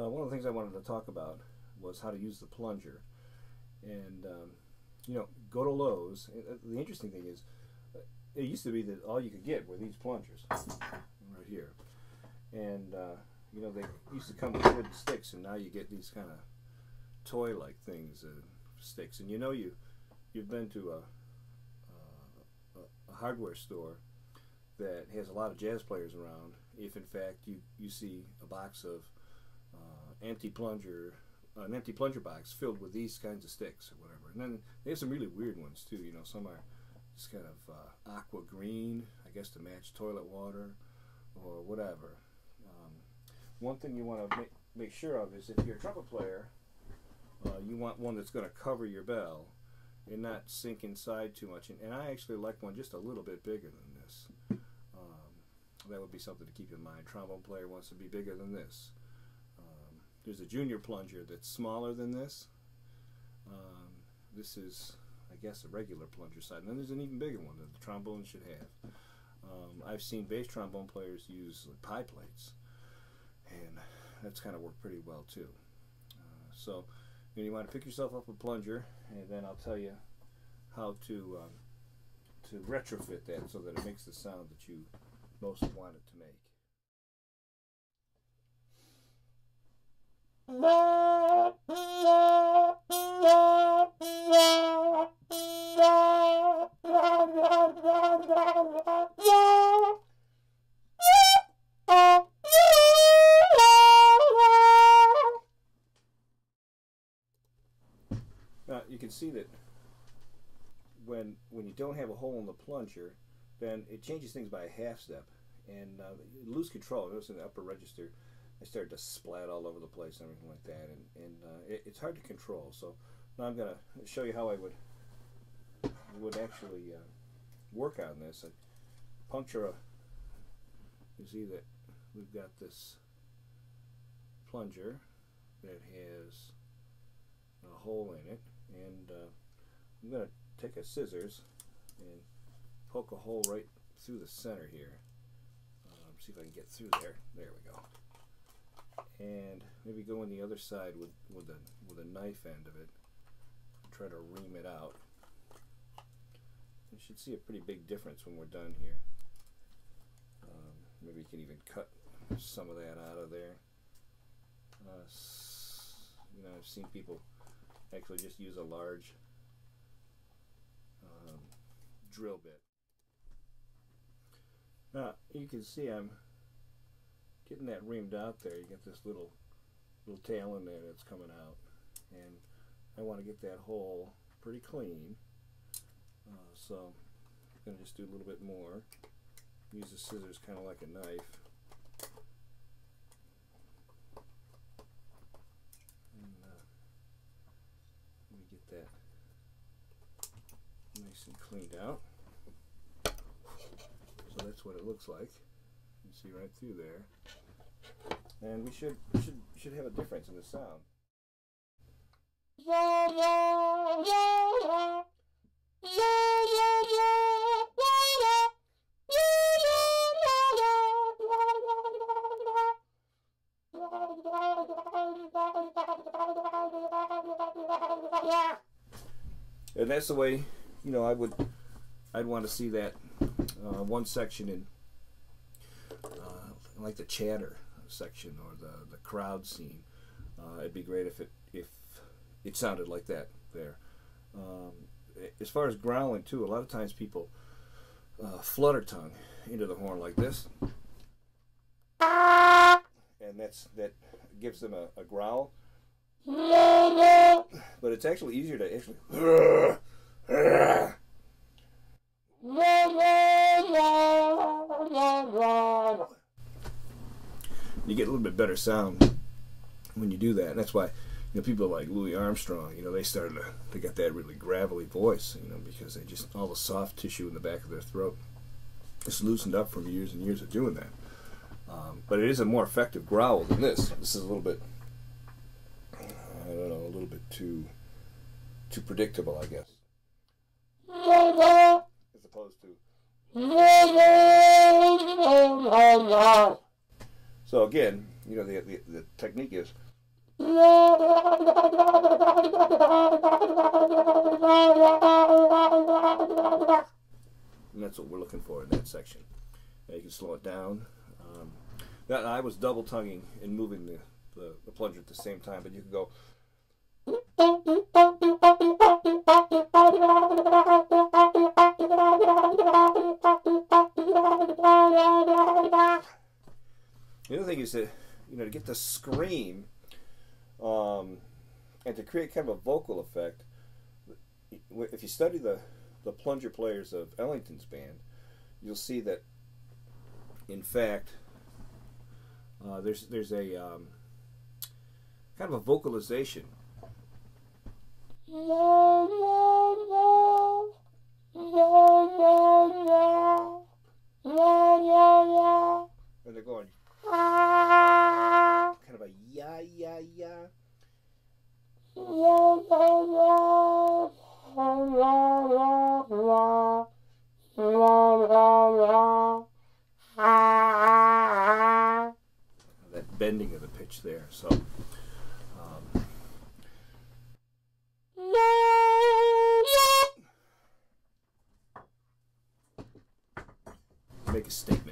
one of the things I wanted to talk about was how to use the plunger. And, go to Lowe's. The interesting thing is, it used to be that all you could get were these plungers right here. And, they used to come with wooden sticks, and now you get these kind of toy-like things, sticks. And you've been to a hardware store that has a lot of jazz players around, if in fact you see a box of an empty plunger box filled with these kinds of sticks or whatever. And then they have some really weird ones too. Some are just kind of aqua green, I guess to match toilet water or whatever. One thing you want to make sure of is if you're a trumpet player, you want one that's going to cover your bell and not sink inside too much. And I actually like one just a little bit bigger than this. That would be something to keep in mind. Trombone player wants to be bigger than this. There's a junior plunger that's smaller than this. This is, I guess, a regular plunger side. And then there's an even bigger one that the trombone should have. I've seen bass trombone players use pie plates, and that's kind of worked pretty well too. So you want to pick yourself up a plunger, and then I'll tell you how to retrofit that so that it makes the sound that you most want it to make. Now you can see that when you don't have a hole in the plunger, then it changes things by a half step, and you lose control. Notice in the upper register, I started to splat all over the place and everything like that, and it's hard to control. So now I'm going to show you how I would actually work on this. I puncture you see that we've got this plunger that has a hole in it, and I'm going to take a scissors and poke a hole right through the center here. See if I can get through there. There we go. And maybe go on the other side with a knife end of it. Try to ream it out. You should see a pretty big difference when we're done here. Maybe you can even cut some of that out of there. I've seen people actually just use a large drill bit. Now you can see I'm getting that reamed out there. You get this little tail in there that's coming out, and I want to get that hole pretty clean. So I'm going to just do a little bit more. Use the scissors kind of like a knife. And let me get that nice and cleaned out. So that's what it looks like. You see right through there, and we should have a difference in the sound. And that's the way I'd want to see that one section in like the chatter section or the crowd scene. It'd be great if it sounded like that there. As far as growling too, a lot of times people flutter tongue into the horn like this, and that gives them a growl. But it's actually easier to you get a little bit better sound when you do that. And that's why people like Louis Armstrong, they got that really gravelly voice, because they just, all the soft tissue in the back of their throat just loosened up from years and years of doing that. But it is a more effective growl than this. This is a little bit, I don't know, a little bit too predictable, I guess. As opposed to. So again, you know, the technique is. And that's what we're looking for in that section. Now you can slow it down. That I was double tonguing and moving the plunger at the same time, but you can go. The other thing is that, you know, to get the scream and to create kind of a vocal effect, if you study the plunger players of Ellington's band, you'll see that, in fact, there's a kind of a vocalization. And they're going kind of a ya ya ya. That bending of the pitch there. So make a statement.